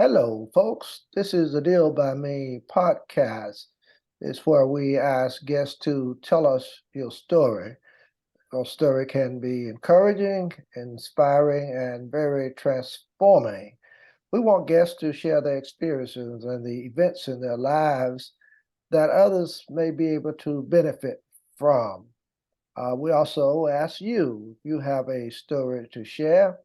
Hello, folks. This is the Deal by Me podcast. It's where we ask guests to tell us your story. Your story can be encouraging, inspiring, and very transforming. We want guests to share their experiences and the events in their lives that others may be able to benefit from. We also ask you, if you have a story to share,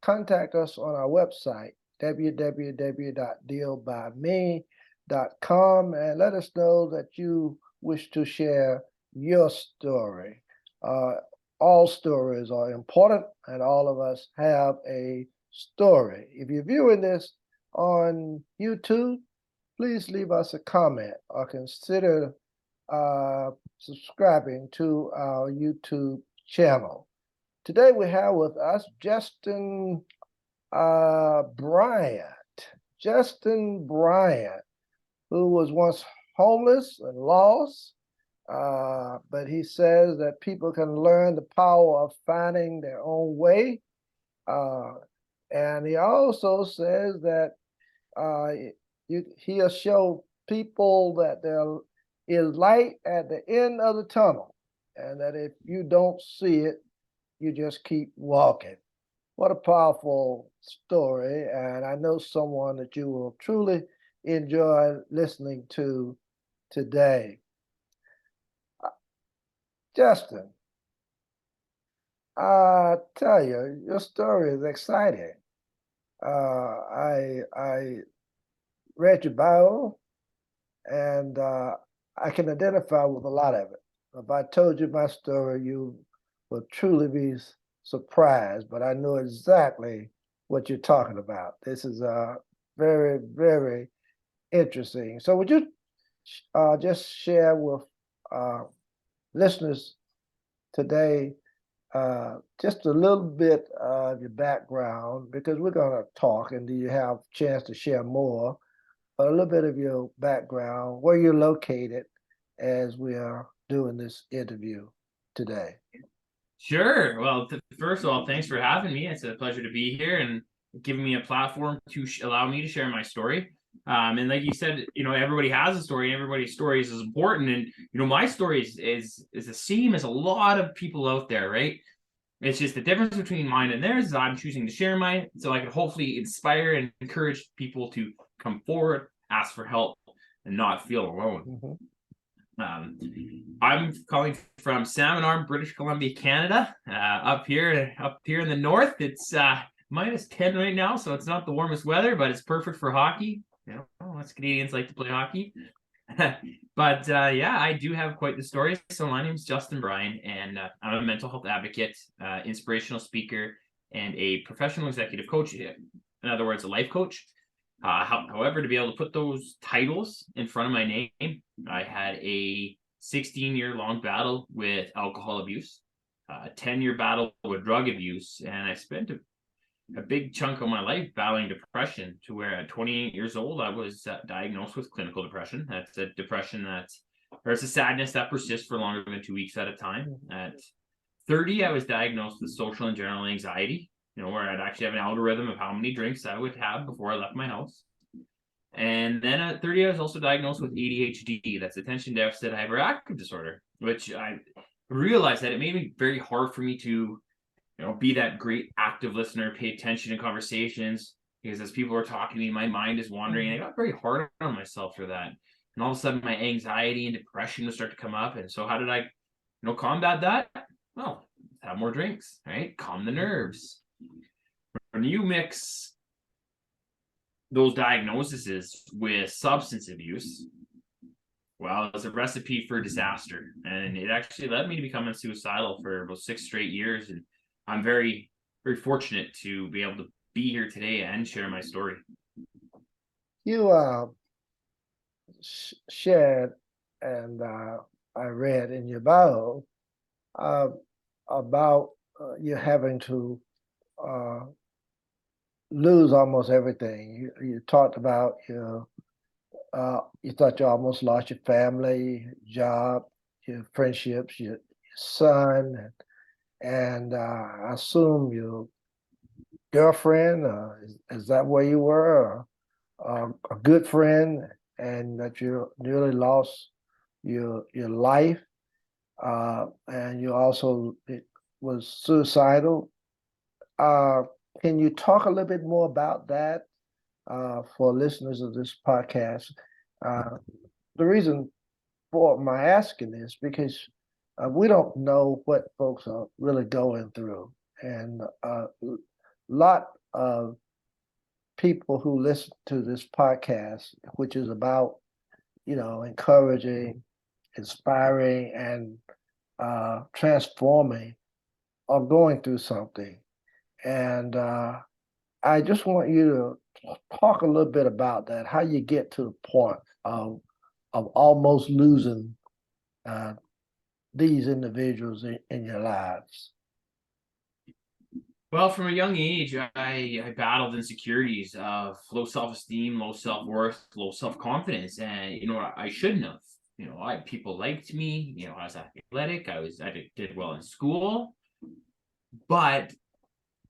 contact us on our website, www.dealbyme.com, and let us know that you wish to share your story. Uh, all stories are important, and all of us have a story. If you're viewing this on YouTube, please leave us a comment or consider subscribing to our YouTube channel. Today we have with us Justin Bryant. Justin Bryant, who was once homeless and lost, but he says that people can learn the power of finding their own way. And he also says that he'll show people that there is light at the end of the tunnel, and that if you don't see it, you just keep walking. What a powerful story, and I know someone that you will truly enjoy listening to today. Justin, I tell you, your story is exciting. I read your bio, and I can identify with a lot of it. If I told you my story, you would truly be surprised, but I know exactly what you're talking about. This is very, very interesting. So would you just share with uh, listeners today just a little bit of your background, because we're going to talk and you have a chance to share more, but a little bit of your background, where you're located as we are doing this interview today. Sure. Well, first of all, thanks for having me. It's a pleasure to be here and giving me a platform to allow me to share my story. And like you said, everybody has a story, and everybody's story is important. And my story is the same as a lot of people out there, right? It's just the difference between mine and theirs is I'm choosing to share mine, so I can hopefully inspire and encourage people to come forward, ask for help, and not feel alone. Mm-hmm. I'm calling from Salmon Arm, British Columbia, Canada. Up here in the north, it's -10 right now, so it's not the warmest weather, but it's perfect for hockey. Us Canadians like to play hockey. But yeah, I do have quite the story. So my name is Justin Brien, and I'm a mental health advocate, inspirational speaker, and a professional executive coach. In other words, a life coach. However, to be able to put those titles in front of my name, I had a 16-year-long battle with alcohol abuse, a 10-year battle with drug abuse, and I spent a big chunk of my life battling depression, to where at 28 years old, I was diagnosed with clinical depression. That's a depression or it's a sadness that persists for longer than 2 weeks at a time. At 30, I was diagnosed with social and general anxiety, where I'd actually have an algorithm of how many drinks I would have before I left my house. And then at 30, I was also diagnosed with ADHD. That's attention deficit hyperactive disorder, which I realized that it made it very hard for me to, be that great active listener, pay attention to conversations, because as people are talking to me, my mind is wandering. And I got very hard on myself for that. And all of a sudden, my anxiety and depression would start to come up. And so how did I, combat that? Well, have more drinks, right? Calm the nerves. When you mix those diagnoses with substance abuse, well, it's a recipe for disaster. And it actually led me to becoming suicidal for about 6 straight years. And I'm very, very fortunate to be able to be here today and share my story. You shared, and I read in your bio about you having to lose almost everything. You talked about you thought you almost lost your family, job, your friendships, your son, and I assume your girlfriend. Is that where you were? Or? a good friend and that you nearly lost your life, and you also it was suicidal. Uh, can you talk a little bit more about that for listeners of this podcast? Uh, the reason for my asking is because we don't know what folks are really going through, and a lot of people who listen to this podcast, which is about encouraging, inspiring, and transforming, are going through something. And I just want you to talk a little bit about that, how you get to the point of almost losing uh, these individuals in your lives. Well, from a young age, I battled insecurities of low self-esteem, low self-worth, low self-confidence, and I shouldn't have. I people liked me. I was athletic. I did well in school, but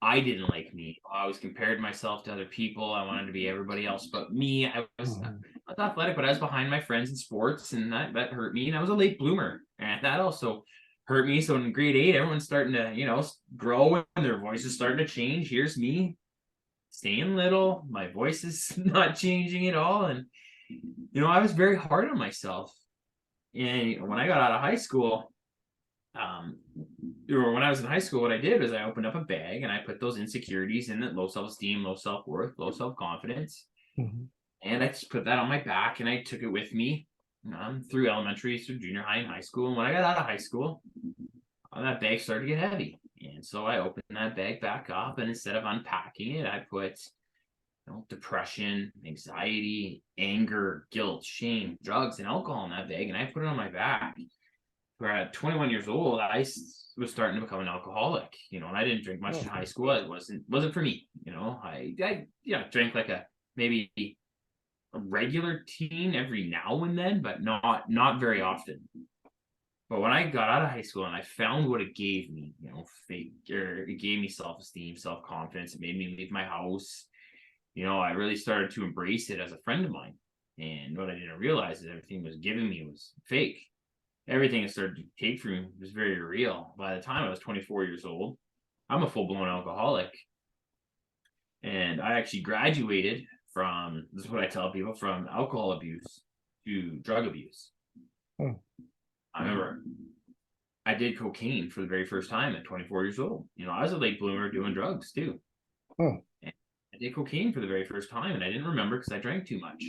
I didn't like me. I always compared myself to other people. I wanted to be everybody else but me. I was athletic, but I was behind my friends in sports, and that hurt me. And I was a late bloomer, and that also hurt me. So in grade 8, everyone's starting to grow, and their voices starting to change. Here's me staying little. My voice is not changing at all, and I was very hard on myself. And when I got out of high school, or when I was in high school, what I did was I opened up a bag and I put those insecurities in it: low self-esteem, low self-worth, low self-confidence. Mhm. And I just put that on my back and I took it with me through elementary, through junior high and high school. And when I got out of high school, that bag started to get heavy. And so I opened that bag back up, and instead of unpacking it, I put depression, anxiety, anger, guilt, shame, drugs, and alcohol in that bag, and I put it on my back. Where at 21 years old, I was starting to become an alcoholic, and I didn't drink much in high school. It wasn't for me, I drank like a maybe a regular teen every now and then, but not very often. But when I got out of high school and I found what it gave me, it gave me self-esteem, self-confidence. It made me leave my house. I really started to embrace it as a friend of mine. And what I didn't realize is everything it was giving me was fake. Everything it started to take from me was very real. By the time I was 24 years old, I'm a full-blown alcoholic. And I actually graduated from, this is what I tell people, from alcohol abuse to drug abuse. Hmm. I remember I did cocaine for the very first time at 24 years old. I was a late bloomer doing drugs too. Hmm. And I did cocaine for the very first time, and I didn't remember because I drank too much.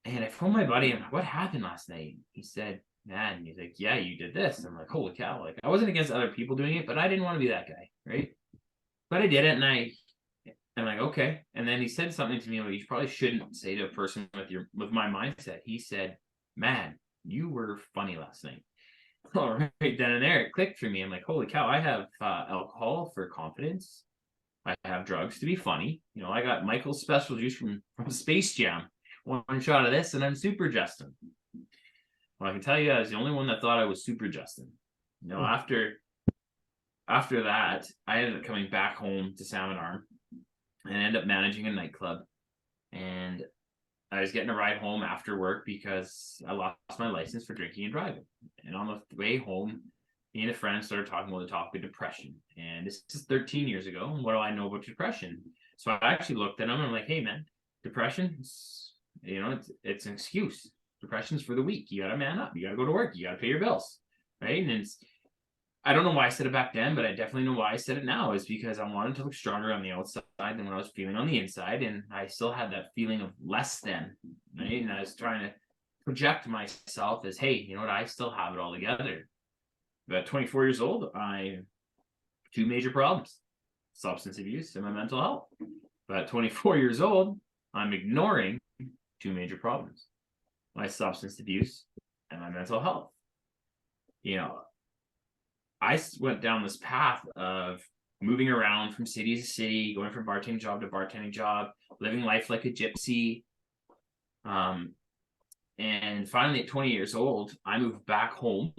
And I phoned my buddy, and I'm like, what happened last night? He said, man, he's like, yeah, you did this. I'm like, holy cow. Like, I wasn't against other people doing it, but I didn't want to be that guy, right? But I did it, and I'm like, okay. And then he said something to me that you probably shouldn't say to a person with my mindset. He said, man, you were funny last night. All right, then and there, it clicked for me. I'm like, holy cow, I have alcohol for confidence. I have drugs to be funny. I got Michael's special juice from Space Jam. One shot of this, and I'm Super Justin. Well, I can tell you, I was the only one that thought I was Super Justin. After that, I ended up coming back home to Salmon Arm and ended up managing a nightclub. And I was getting a ride home after work because I lost my license for drinking and driving. And on the way home, me and a friend started talking about the topic of depression. And this is 13 years ago. And what do I know about depression? So I actually looked at him and I'm like, hey, man, depression, it's an excuse. Depression's for the weak. You got to man up. You got to go to work. You got to pay your bills. Right. And I don't know why I said it back then, but I definitely know why I said it now, is because I wanted to look stronger on the outside than what I was feeling on the inside. And I still had that feeling of less than, right? And I was trying to project myself as, hey, you know what? I still have it all together. But at 24 years old, I two major problems: substance abuse and my mental health. But at 24 years old, I'm ignoring two major problems: my substance abuse and my mental health. I went down this path of moving around from city to city, going from bartending job to bartending job, living life like a gypsy. And finally, at 20 years old, I moved back home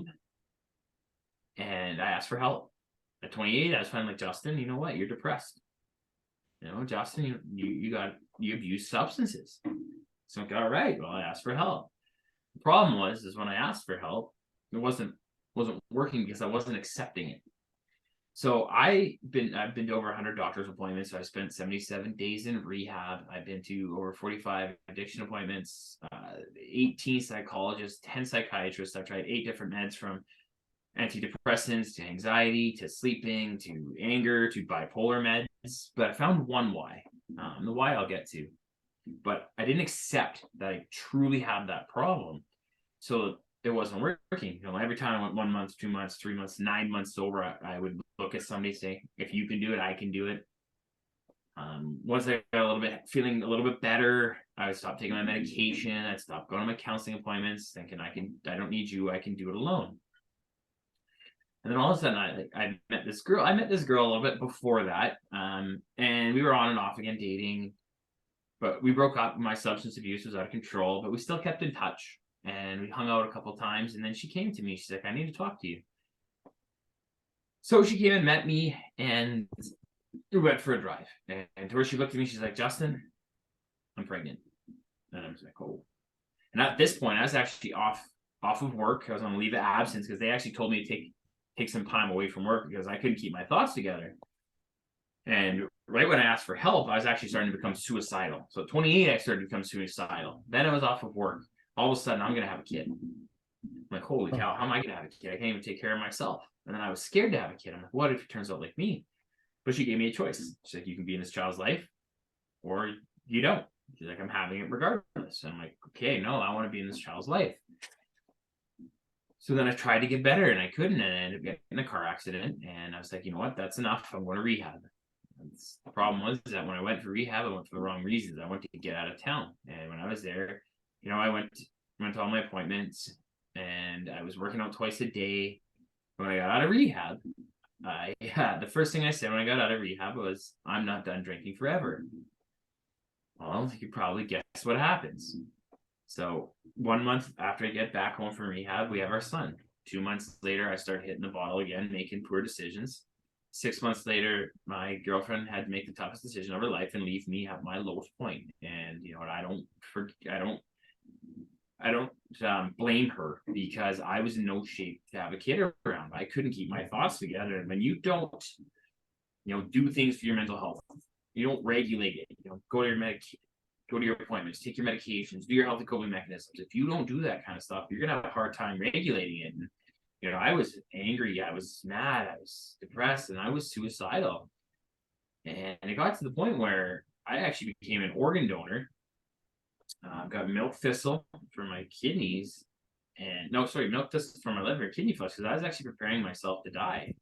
and I asked for help. At 28, I was finally like, Justin, you know what? You're depressed. Justin, you abuse substances. So I'm like, all right, well, I asked for help. The problem is when I asked for help, it wasn't working because I wasn't accepting it. So I've been to over 100 doctor's appointments. So I spent 77 days in rehab. I've been to over 45 addiction appointments, 18 psychologists, 10 psychiatrists. I've tried 8 different meds, from antidepressants to anxiety to sleeping to anger to bipolar meds. But I found one why. The why I'll get to. But I didn't accept that I truly had that problem. So it wasn't working. Every time I went 1 month, 2 months, 3 months, 9 months sober, I would look at somebody and say, if you can do it, I can do it. Once I got feeling a little bit better, I would stop taking my medication. I'd stop going to my counseling appointments, thinking I don't need you. I can do it alone. And then all of a sudden, I met this girl. I met this girl a little bit before that, and we were on and off again dating. But we broke up. My substance abuse was out of control, but we still kept in touch. And we hung out a couple of times, and then she came to me. She's like, I need to talk to you. So she came and met me, and we went for a drive. And to where she looked at me, she's like, Justin, I'm pregnant. And I was like, oh. And at this point, I was actually off of work. I was on leave of absence because they actually told me to take some time away from work because I couldn't keep my thoughts together. And right when I asked for help, I was actually starting to become suicidal. So at 28, I started to become suicidal. Then I was off of work. All of a sudden, I'm going to have a kid. I'm like, holy cow, how am I going to have a kid? I can't even take care of myself. And then I was scared to have a kid. I'm like, what if it turns out like me? But she gave me a choice. She's like, you can be in this child's life or you don't. She's like, I'm having it regardless. And I'm like, okay, no, I want to be in this child's life. So then I tried to get better and I couldn't. And I ended up getting in a car accident. And I was like, you know what? That's enough. I'm going to rehab. The problem was that when I went for rehab, I went for the wrong reasons. I wanted to get out of town. And when I was there, I went to all my appointments and I was working out twice a day. When I got out of rehab, the first thing I said when I got out of rehab was, I'm not done drinking forever. Well, you probably guess what happens. So 1 month after I get back home from rehab, we have our son. 2 months later, I start hitting the bottle again, making poor decisions. 6 months later, my girlfriend had to make the toughest decision of her life and leave me at my lowest point. And I don't blame her because I was in no shape to have a kid around. I couldn't keep my thoughts together. And when you don't, do things for your mental health, you don't regulate it. Go to your appointments, take your medications, do your healthy coping mechanisms. If you don't do that kind of stuff, you're gonna have a hard time regulating it. And I was angry, I was mad, I was depressed, and I was suicidal. And it got to the point where I actually became an organ donor. Got milk thistle for my kidneys, milk thistle for my liver and kidney flush because I was actually preparing myself to die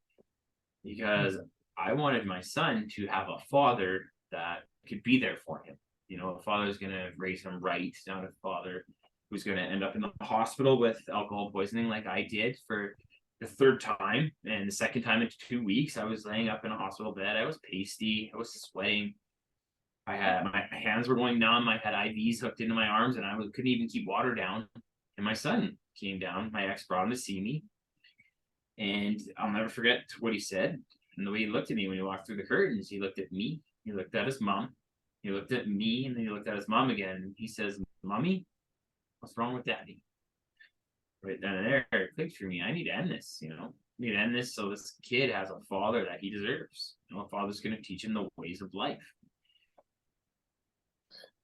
because I wanted my son to have a father that could be there for him. A father is going to raise him right, not a father who's going to end up in the hospital with alcohol poisoning like I did for the third time. And the second time in 2 weeks, I was laying up in a hospital bed. I was pasty. I was sweating. My hands were going numb. I had IVs hooked into my arms and I couldn't even keep water down. And my son came down. My ex brought him to see me. And I'll never forget what he said. And the way he looked at me when he walked through the curtains, he looked at me. He looked at his mom. He looked at me and then he looked at his mom again. And he says, Mommy, what's wrong with Daddy? Right then and there, it clicked for me. I need to end this, I need to end this so this kid has a father that he deserves. A father's going to teach him the ways of life.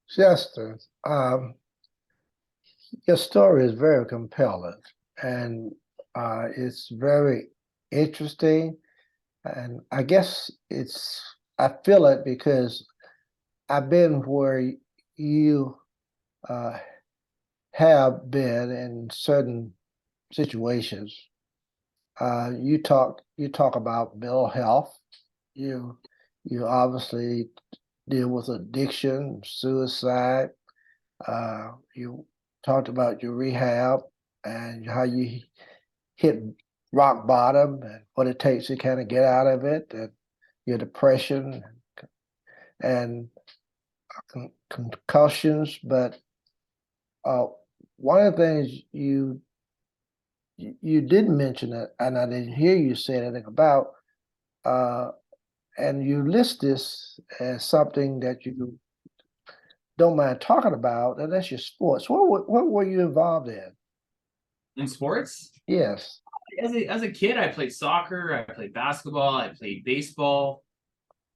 Justin, your story is very compelling and it's very interesting. And I guess I feel it because I've been where you have been in certain situations. You talk about mental health. You obviously deal with addiction, suicide. You talked about your rehab and how you hit rock bottom and what it takes to kind of get out of it, and your depression and concussions. But one of the things you didn't mention it, and I didn't hear you say anything about, and you list this as something that you don't mind talking about, and that's your sports. What were you involved in? In sports, Yes. as a kid, I played soccer, I played basketball, I played baseball.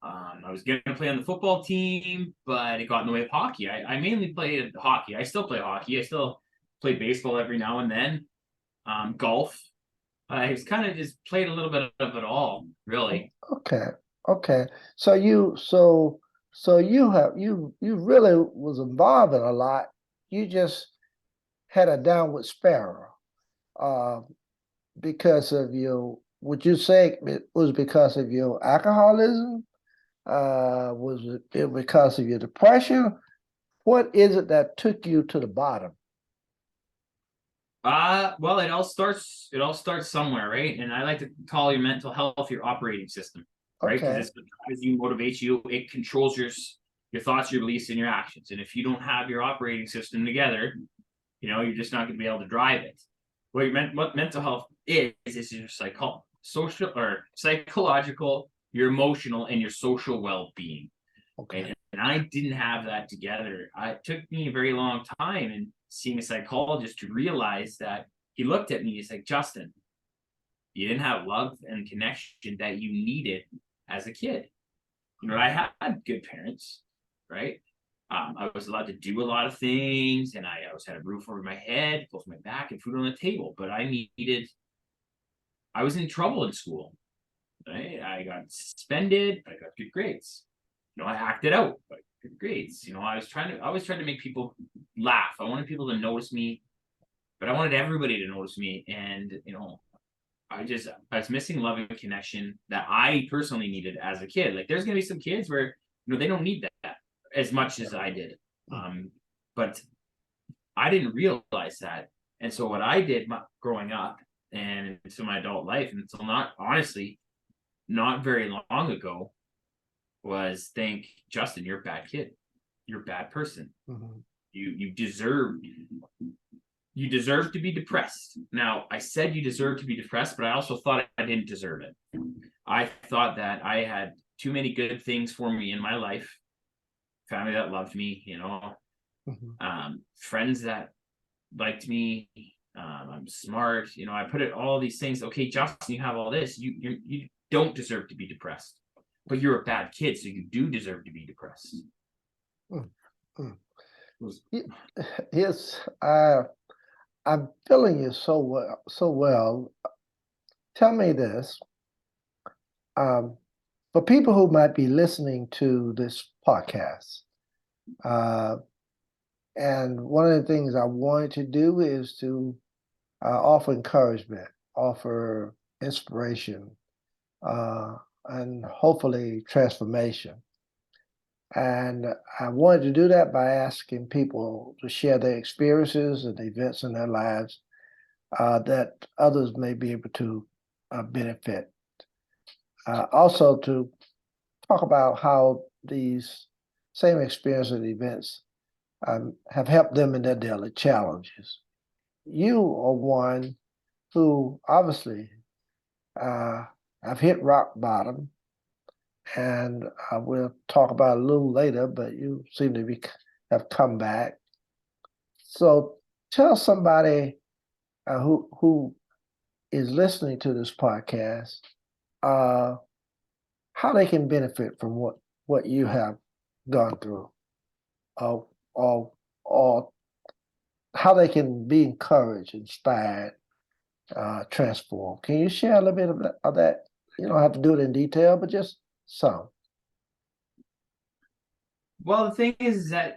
I was going to play on the football team, but it got in the way of hockey. I mainly played hockey. I still play hockey. I still play baseball every now and then. Golf. I was kind of just played a little bit of it all, really. Okay. Okay. So you really was involved in a lot. You just had a downward spiral. Uh, because of your, would you say it was because of your alcoholism? Was it because of your depression? What is it that took you to the bottom? Well, it all starts somewhere, right? And I like to call your mental health your operating system, right? Because Okay. it's what drives you, motivates you, it controls your thoughts, your beliefs, and your actions. And if you don't have your operating system together, you're just not going to be able to drive it. What mental health is your social or psychological, your emotional, and your social well-being. Okay. And I didn't have that together. It took me a very long time and seeing a psychologist to realize that. He looked at me, he's like, Justin, you didn't have love and connection that you needed as a kid. I had good parents, right? I was allowed to do a lot of things, and I always had a roof over my head, clothes on my back, and food on the table. But I was in trouble in school. Right? I got suspended, but I got good grades. I acted out, but good grades. I was trying to make people laugh. I wanted people to notice me, but I wanted everybody to notice me. And I was missing love and connection that I personally needed as a kid. Like there's gonna be some kids where they don't need that as much as I did. But I didn't realize that. And so what I did growing up and into my adult life, and until not very long ago, was think, Justin, you're a bad kid. You're a bad person. Mm-hmm. You deserve to be depressed. Now, I said you deserve to be depressed, but I also thought I didn't deserve it. I thought that I had too many good things for me in my life, family that loved me, friends that liked me. I'm smart. I put it all these things. Okay, Justin, you have all this. You don't deserve to be depressed, but you're a bad kid, so you do deserve to be depressed. Mm-hmm. Yes, I'm feeling you so well, so well. Tell me this. For people who might be listening to this podcast, uh, and one of the things I wanted to do is to offer encouragement, offer inspiration, and hopefully transformation. And I wanted to do that by asking people to share their experiences and events in their lives that others may be able to benefit. Also, to talk about how these same experiences and events have helped them in their daily challenges. You are one who obviously have hit rock bottom, and we'll talk about it a little later, but you seem to have come back. So tell somebody who is listening to this podcast uh, how they can benefit from what you have gone through, or or how they can be encouraged, inspired, transformed. Can you share a little bit of that? You don't have to do it in detail, but just some. Well, the thing is that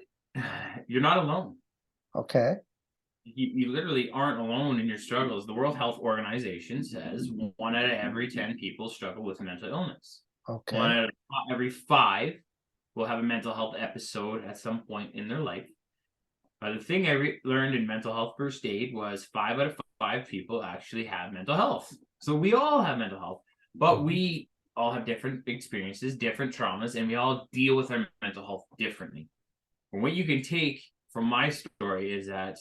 you're not alone. Okay. You literally aren't alone in your struggles. The World Health Organization says 1 out of every 10 people struggle with mental illness. Okay. 1 out of every 5 will have a mental health episode at some point in their life. The thing I learned in mental health first aid was 5 out of 5 people actually have mental health. So we all have mental health, but we all have different experiences, different traumas, and we all deal with our mental health differently. And what you can take from my story is that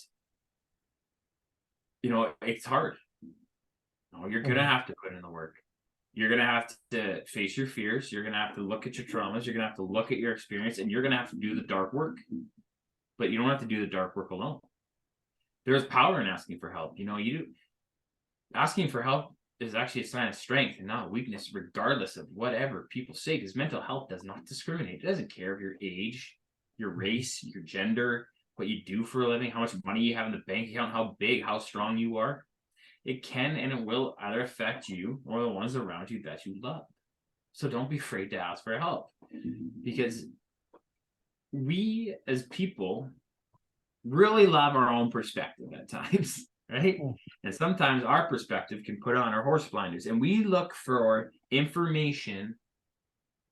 it's hard. You're gonna have to put in the work. You're going to have to face your fears. You're going to have to look at your traumas. You're going to have to look at your experience, and you're going to have to do the dark work. But you don't have to do the dark work alone. There's power in asking for help. Asking for help is actually a sign of strength and not weakness, regardless of whatever people say, because mental health does not discriminate. It doesn't care of your age, your race, your gender, what you do for a living, how much money you have in the bank account, how big, how strong you are. It can and it will either affect you or the ones around you that you love. So don't be afraid to ask for help, because we as people really love our own perspective at times, right? And sometimes our perspective can put on our horse blinders, and we look for information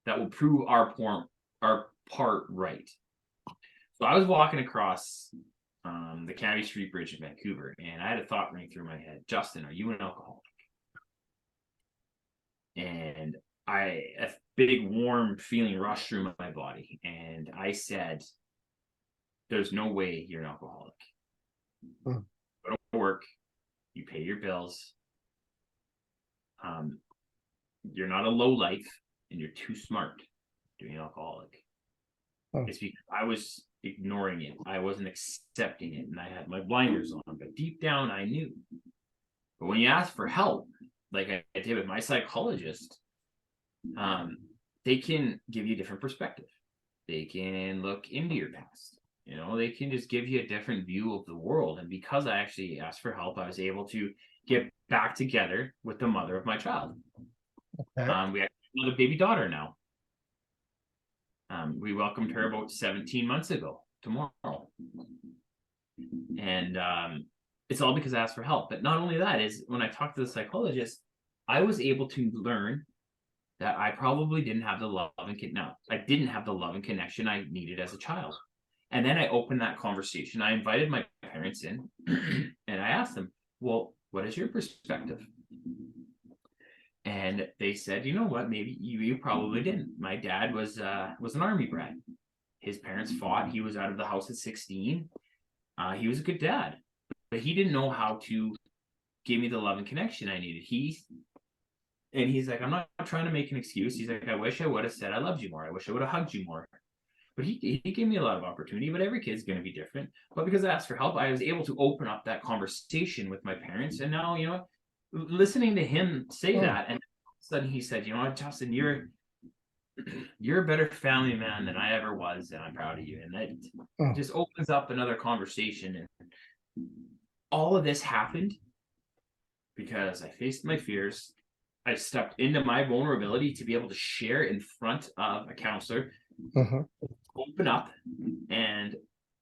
that will prove our part right. So I was walking across the Canby Street Bridge in Vancouver, and I had a thought ring through my head. Justin, are you an alcoholic? And a big warm feeling rushed through my body, and I said, there's no way you're an alcoholic. Go to work, you pay your bills. You're not a low life, and you're too smart to be an alcoholic. It's because I was ignoring it. I wasn't accepting it, and I had my blinders on. But deep down, I knew. But when you ask for help, like I did with my psychologist, they can give you a different perspective. They can look into your past. They can just give you a different view of the world. And because I actually asked for help, I was able to get back together with the mother of my child. We actually have another baby daughter now. We welcomed her about 17 months ago tomorrow. And it's all because I asked for help. But not only that, is when I talked to the psychologist, I was able to learn that I probably didn't have the love and I didn't have the love and connection I needed as a child. And then I opened that conversation. I invited my parents in and I asked them, well, what is your perspective? And they said, you know what, maybe you probably didn't. My dad was an Army brat. His parents fought. He was out of the house at 16. He was a good dad, but he didn't know how to give me the love and connection I needed. He's like, I'm not trying to make an excuse. He's like, I wish I would have said I loved you more. I wish I would have hugged you more. But he gave me a lot of opportunity, but every kid's going to be different. But because I asked for help, I was able to open up that conversation with my parents. And now, listening to him say that, and all of a sudden he said, you know what, Justin, you're a better family man than I ever was, and I'm proud of you. And that just opens up another conversation. And all of this happened because I faced my fears. I stepped into my vulnerability to be able to share in front of a counselor, open up, and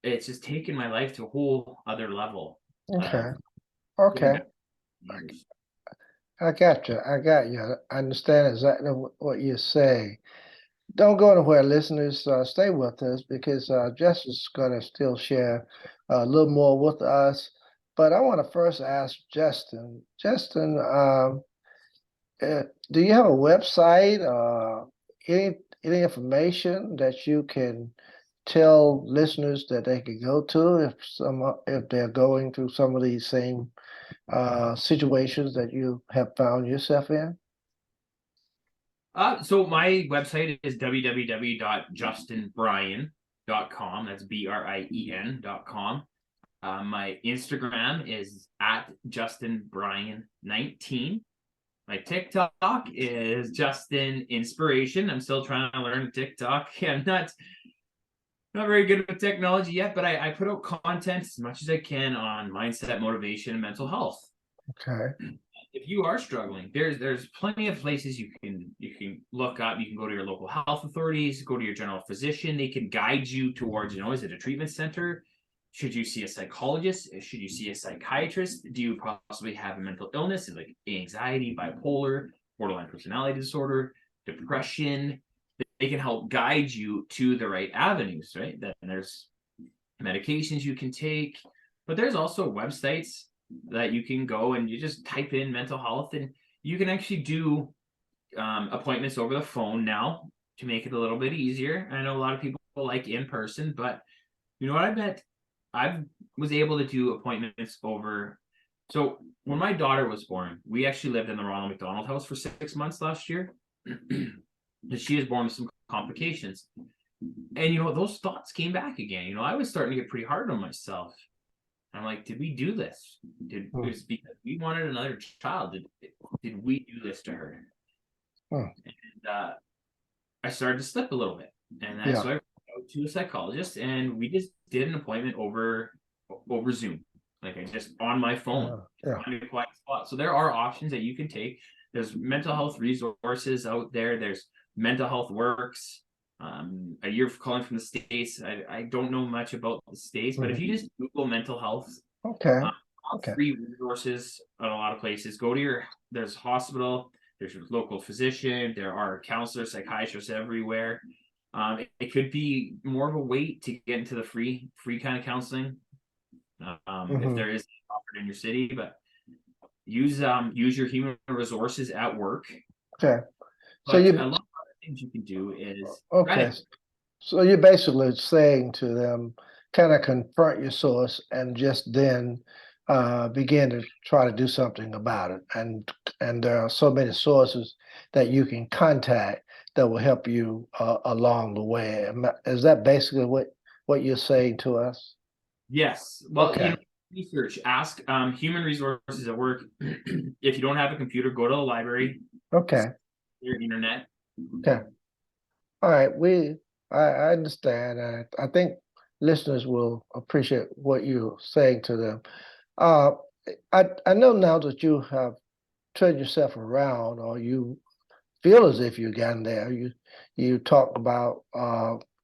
it's just taken my life to a whole other level. Okay. Years. I got you. I understand exactly what you're saying. Don't go anywhere, listeners. Stay with us because Jess is going to still share a little more with us. But I want to first ask Justin. Justin, do you have a website? Any information that you can tell listeners that they can go to if they're going through some of these same situations that you have found yourself in? So my website is www.justinbrien.com. That's BRIEN.com. My Instagram is at JustinBrien19. My TikTok is Justin Inspiration. I'm still trying to learn TikTok. I'm not very good with technology yet, but I put out content as much as I can on mindset, motivation, and mental health. Okay. If you are struggling, there's plenty of places you can look up. You can go to your local health authorities, go to your general physician. They can guide you towards, is it a treatment center? Should you see a psychologist? Should you see a psychiatrist? Do you possibly have a mental illness like anxiety, bipolar, borderline personality disorder, depression? They can help guide you to the right avenues, right? Then there's medications you can take, but there's also websites that you can go and you just type in mental health, and you can actually do appointments over the phone now to make it a little bit easier. I know a lot of people like in person, but you know what I bet? I was able to do appointments over So when my daughter was born, we actually lived in the Ronald McDonald House for 6 months last year. And she was born with some complications. And those thoughts came back again. I was starting to get pretty hard on myself. I'm like, did we do this? It Hmm. was because we wanted another child. Did we do this to her? Hmm. And I started to slip a little bit. And Yeah. so I went out to a psychologist, and we just did an appointment over Zoom. Like, I just on my phone, Yeah. find a quiet spot. So there are options that you can take. There's mental health resources out there. There's Mental Health Works. You're calling from the States. I don't know much about the States, but if Mhm. you just Google mental health, Okay. uh, Okay. free resources in a lot of places. There's hospital, there's your local physician, there are counselors, psychiatrists everywhere. It could be more of a wait to get into the free kind of counseling, if Hmm. there is offered in your city, but use your human resources at work. Okay. So But you a lot of other things you can do is try okay. to. So you're basically saying to them, kind of confront your source and just then begin to try to do something about it. And there are so many sources that you can contact that will help you along the way. Is that basically what you're saying to us? Yes. Well, Okay. research, ask human resources at work. If you don't have a computer, go to the library, Okay. your internet. Okay. All right. I understand. I think listeners will appreciate what you're saying to them. Uh, I know now that you have turned yourself around, or you feel as if you've gotten there. You talk about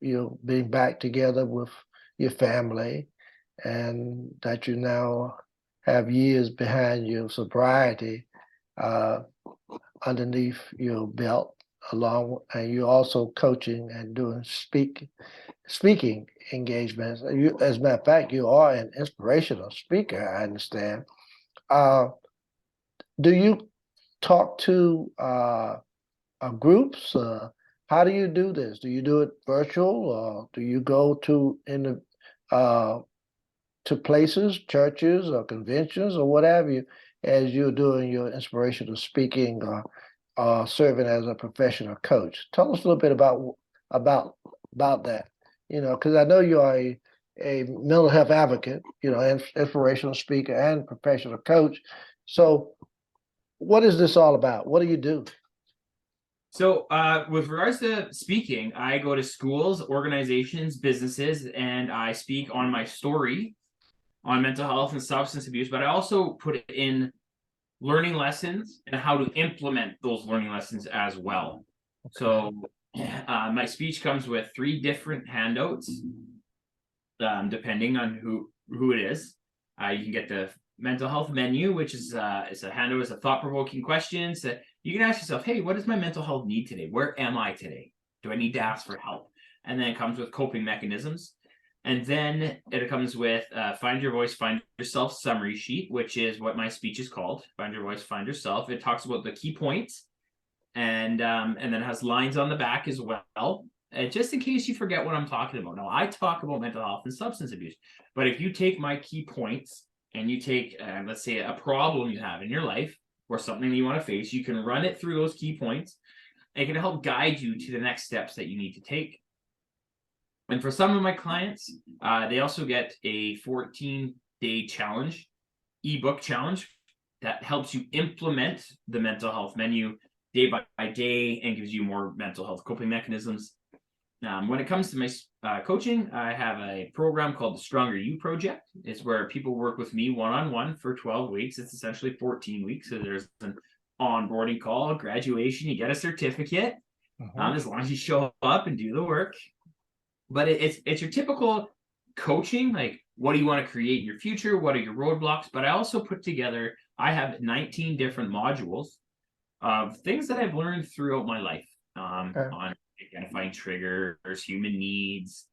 you being back together with your family, and that you now have years behind your sobriety uh, underneath your belt. And you're also coaching and doing speaking engagements. As a matter of fact, you are an inspirational speaker. I understand. Uh, do you talk to groups? How do you do this? Do you do it virtual, or do you go uh, to places, churches, or conventions, or what have you, as you're doing your inspirational speaking or serving as a professional coach? Tell us a little bit about about that. Because I know you are a mental health advocate, inspirational speaker and professional coach. So, what is this all about? What do you do? So, with regards to speaking, I go to schools, organizations, businesses, and I speak on my story on mental health and substance abuse. But I also put in learning lessons and how to implement those learning lessons as well. So, my speech comes with 3 different handouts, depending on who it is. You can get the mental health menu, which is it's a handout, it's a thought provoking questions that you can ask yourself, hey, what does my mental health need today? Where am I today? Do I need to ask for help? And then it comes with coping mechanisms. And then it comes with Find Your Voice, Find Yourself summary sheet, which is what my speech is called. Find Your Voice, Find Yourself. It talks about the key points, and then it has lines on the back as well. Just in case you forget what I'm talking about. Now, I talk about mental health and substance abuse, but if you take my key points and you take, let's say, a problem you have in your life or something that you want to face, you can run it through those key points. It can help guide you to the next steps that you need to take. And for some of my clients, they also get a 14-day challenge, ebook challenge, that helps you implement the mental health menu day by day and gives you more mental health coping mechanisms. When it comes to my coaching, I have a program called the Stronger You Project. It's where people work with me one-on-one for 12 weeks. It's essentially 14 weeks. So there's an onboarding call, graduation, you get a certificate, Mhm. as long as you show up and do the work. But it's your typical coaching, like what do you want to create in your future? What are your roadblocks? But I also put together, I have 19 different modules of things that I've learned throughout my life, Okay. on identifying triggers, human needs,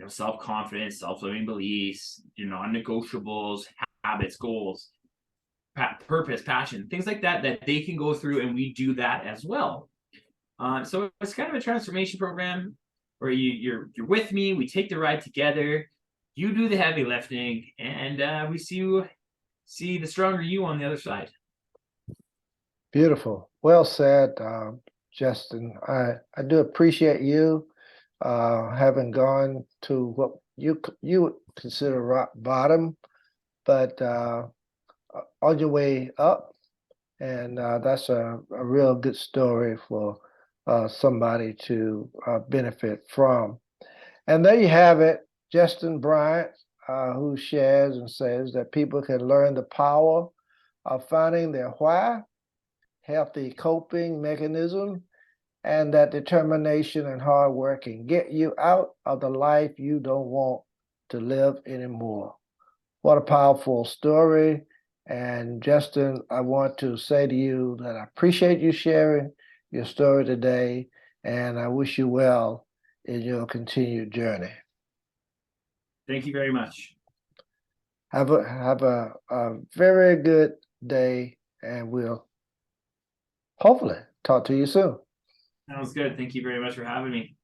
self-confidence, self-limiting beliefs, your non-negotiables, habits, goals, purpose, passion, things like that, that they can go through, and we do that as well. So it's kind of a transformation program where you're with me, we take the ride together, you do the heavy lifting, and we see the stronger you on the other side. Beautiful. Well said, Justin. I do appreciate you having gone to what you would consider rock bottom, but on your way up, and that's a real good story for somebody to benefit from. And there you have it, Justin Bryant, who shares and says that people can learn the power of finding their why, healthy coping mechanism, and that determination and hard work can get you out of the life you don't want to live anymore. What a powerful story. And Justin, I want to say to you that I appreciate you sharing your story today, and I wish you well in your continued journey. Thank you very much. Have a very good day, and we'll hopefully talk to you soon. That was good. Thank you very much for having me.